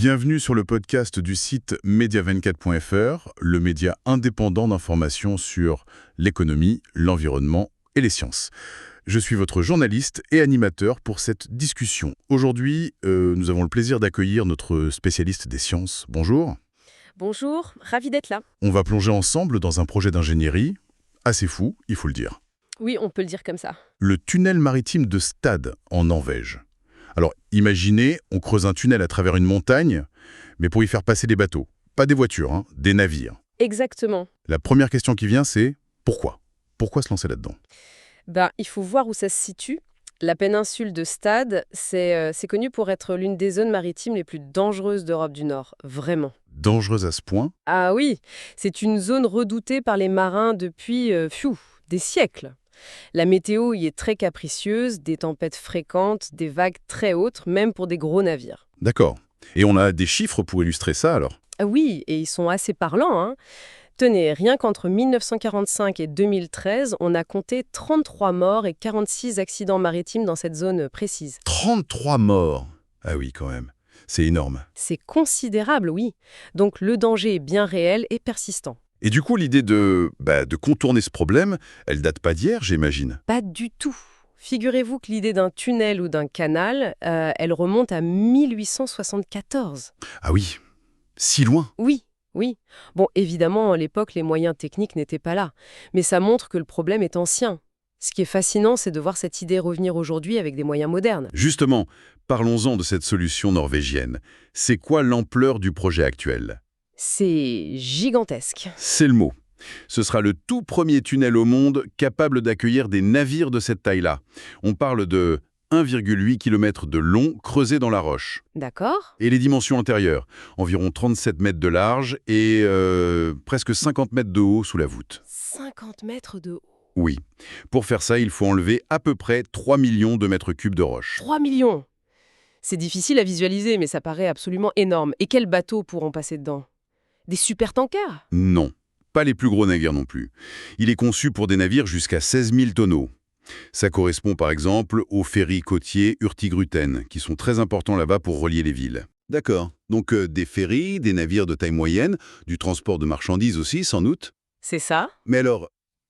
Bienvenue sur le podcast du site media24.fr, le média indépendant d'information sur l'économie, l'environnement et les sciences. Je suis votre journaliste et animateur pour cette discussion. Aujourd'hui, nous avons le plaisir d'accueillir notre spécialiste des sciences. Bonjour. Bonjour, ravi d'être là. On va plonger ensemble dans un projet d'ingénierie assez fou, il faut le dire. Oui, on peut le dire comme ça. Le tunnel maritime de Stad, en Norvège. Alors, imaginez, on creuse un tunnel à travers une montagne, mais pour y faire passer des bateaux. Pas des voitures, des navires. Exactement. La première question qui vient, c'est pourquoi? Pourquoi se lancer là-dedans? Il faut voir où ça se situe. La péninsule de Stad, c'est connu pour être l'une des zones maritimes les plus dangereuses d'Europe du Nord. Vraiment. Dangereuse à ce point? Ah oui, c'est une zone redoutée par les marins depuis, des siècles. La météo y est très capricieuse, des tempêtes fréquentes, des vagues très hautes, même pour des gros navires. D'accord. Et on a des chiffres pour illustrer ça, alors? Ah oui, et ils sont assez parlants, hein. Tenez, rien qu'entre 1945 et 2013, on a compté 33 morts et 46 accidents maritimes dans cette zone précise. 33 morts! Ah oui, quand même. C'est énorme. C'est considérable, oui. Donc le danger est bien réel et persistant. Et du coup, l'idée de contourner ce problème, elle date pas d'hier, j'imagine. Pas du tout. Figurez-vous que l'idée d'un tunnel ou d'un canal, elle remonte à 1874. Ah oui, si loin. Oui, oui. Bon, évidemment, à l'époque, les moyens techniques n'étaient pas là. Mais ça montre que le problème est ancien. Ce qui est fascinant, c'est de voir cette idée revenir aujourd'hui avec des moyens modernes. Justement, parlons-en de cette solution norvégienne. C'est quoi l'ampleur du projet actuel? C'est gigantesque. C'est le mot. Ce sera le tout premier tunnel au monde capable d'accueillir des navires de cette taille-là. On parle de 1,8 km de long creusé dans la roche. D'accord? Et les dimensions intérieures, environ 37 mètres de large et presque 50 mètres de haut sous la voûte. 50 mètres de haut. Oui. Pour faire ça, il faut enlever à peu près 3 millions de mètres cubes de roche. 3 millions! C'est difficile à visualiser, mais ça paraît absolument énorme. Et quels bateaux pourront passer dedans? Des supertankers? Non, pas les plus gros navires non plus. Il est conçu pour des navires jusqu'à 16 000 tonneaux. Ça correspond par exemple aux ferries côtiers Hurtigruten, qui sont très importants là-bas pour relier les villes. D'accord. Donc des ferries, des navires de taille moyenne, du transport de marchandises aussi, sans doute. C'est ça? Mais alors,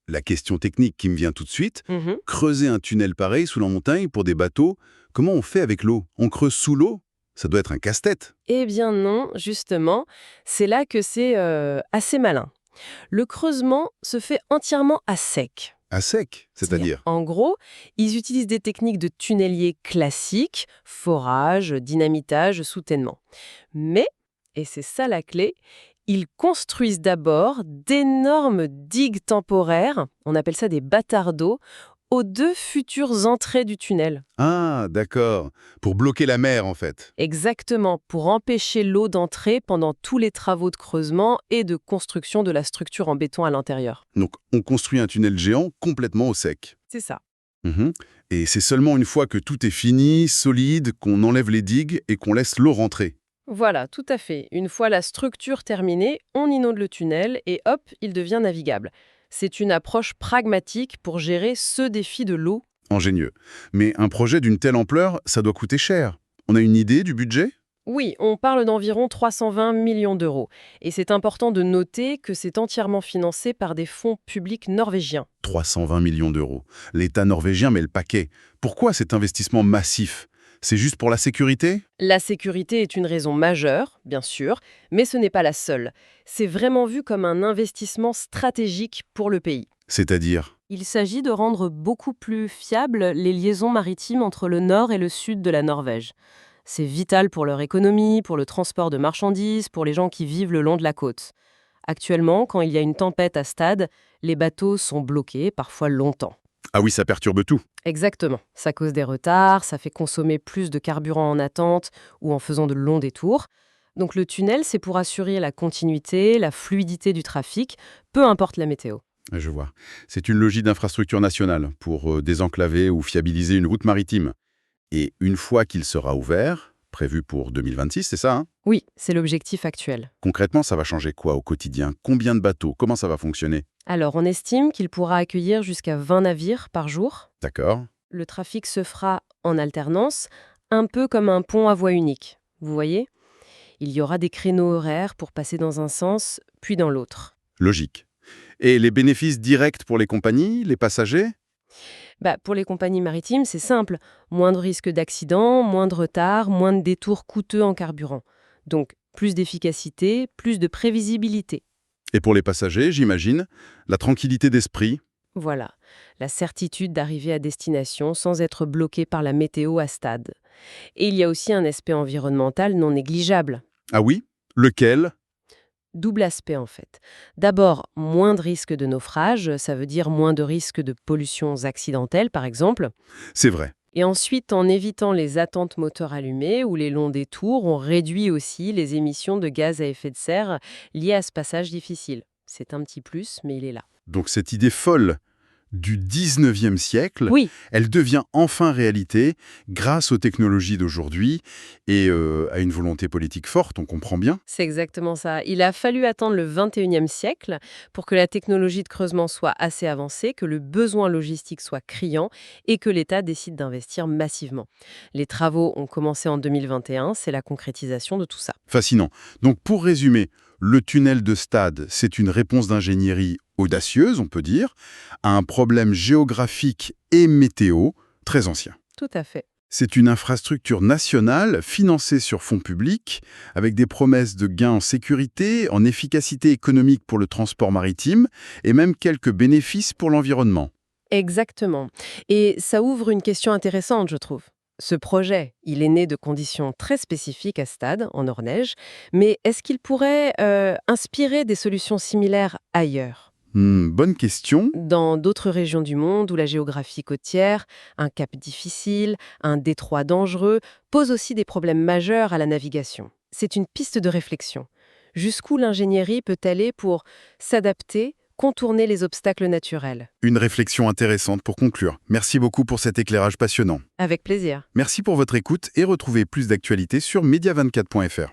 la question technique qui me vient tout de suite, creuser un tunnel pareil sous la montagne pour des bateaux, comment on fait avec l'eau? On creuse sous l'eau? Ça doit être un casse-tête. Eh bien non, justement, c'est là que c'est assez malin. Le creusement se fait entièrement à sec. À sec, c'est-à-dire? En gros, ils utilisent des techniques de tunnelier classiques, forage, dynamitage, soutènement. Mais, et c'est ça la clé, ils construisent d'abord d'énormes digues temporaires, on appelle ça des bâtards d'eau, aux deux futures entrées du tunnel. Ah, d'accord. Pour bloquer la mer, en fait. Exactement, pour empêcher l'eau d'entrer pendant tous les travaux de creusement et de construction de la structure en béton à l'intérieur. Donc, on construit un tunnel géant complètement au sec. C'est ça. Mhm. Et c'est seulement une fois que tout est fini, solide, qu'on enlève les digues et qu'on laisse l'eau rentrer. Voilà, tout à fait. Une fois la structure terminée, on inonde le tunnel et hop, il devient navigable. C'est une approche pragmatique pour gérer ce défi de l'eau. Ingénieux. Mais un projet d'une telle ampleur, ça doit coûter cher. On a une idée du budget? Oui, on parle d'environ 320 millions d'euros. Et c'est important de noter que c'est entièrement financé par des fonds publics norvégiens. 320 millions d'euros. L'État norvégien met le paquet. Pourquoi cet investissement massif? C'est juste pour la sécurité? La sécurité est une raison majeure, bien sûr, mais ce n'est pas la seule. C'est vraiment vu comme un investissement stratégique pour le pays. C'est-à-dire? Il s'agit de rendre beaucoup plus fiables les liaisons maritimes entre le nord et le sud de la Norvège. C'est vital pour leur économie, pour le transport de marchandises, pour les gens qui vivent le long de la côte. Actuellement, quand il y a une tempête à Stad, les bateaux sont bloqués, parfois longtemps. Ah oui, ça perturbe tout. Exactement. Ça cause des retards, ça fait consommer plus de carburant en attente ou en faisant de longs détours. Donc le tunnel, c'est pour assurer la continuité, la fluidité du trafic, peu importe la météo. Je vois. C'est une logique d'infrastructure nationale pour désenclaver ou fiabiliser une route maritime. Et une fois qu'il sera ouvert, prévu pour 2026, c'est ça, hein? Oui, c'est l'objectif actuel. Concrètement, ça va changer quoi au quotidien? Combien de bateaux? Comment ça va fonctionner? Alors, on estime qu'il pourra accueillir jusqu'à 20 navires par jour. D'accord. Le trafic se fera en alternance, un peu comme un pont à voie unique. Vous voyez? Il y aura des créneaux horaires pour passer dans un sens, puis dans l'autre. Logique. Et les bénéfices directs pour les compagnies, les passagers? Pour les compagnies maritimes, c'est simple. Moins de risques d'accident, moins de retard, moins de détours coûteux en carburant. Donc, plus d'efficacité, plus de prévisibilité. Et pour les passagers, j'imagine, la tranquillité d'esprit. Voilà, la certitude d'arriver à destination sans être bloqué par la météo à Stade. Et il y a aussi un aspect environnemental non négligeable. Ah oui? Lequel? Double aspect en fait. D'abord, moins de risques de naufrage, ça veut dire moins de risques de pollutions accidentelles par exemple. C'est vrai. Et ensuite, en évitant les attentes moteurs allumés ou les longs détours, on réduit aussi les émissions de gaz à effet de serre liées à ce passage difficile. C'est un petit plus, mais il est là. Donc cette idée folle du 19e siècle, Oui, elle devient enfin réalité grâce aux technologies d'aujourd'hui et à une volonté politique forte, on comprend bien. c'est exactement ça. Il a fallu attendre le 21e siècle pour que la technologie de creusement soit assez avancée, que le besoin logistique soit criant et que l'État décide d'investir massivement. Les travaux ont commencé en 2021, c'est la concrétisation de tout ça. Fascinant. Donc pour résumer, le tunnel de Stade, c'est une réponse d'ingénierie audacieuse, on peut dire, à un problème géographique et météo très ancien. Tout à fait. C'est une infrastructure nationale financée sur fonds publics, avec des promesses de gains en sécurité, en efficacité économique pour le transport maritime et même quelques bénéfices pour l'environnement. Exactement. Et ça ouvre une question intéressante, je trouve. Ce projet, il est né de conditions très spécifiques à Stade, en Ornège, mais est-ce qu'il pourrait inspirer des solutions similaires ailleurs? Bonne question. Dans d'autres régions du monde où la géographie côtière, un cap difficile, un détroit dangereux, pose aussi des problèmes majeurs à la navigation. C'est une piste de réflexion. Jusqu'où l'ingénierie peut aller pour s'adapter, contourner les obstacles naturels? Une réflexion intéressante pour conclure. Merci beaucoup pour cet éclairage passionnant. Avec plaisir. Merci pour votre écoute et retrouvez plus d'actualités sur media24.fr.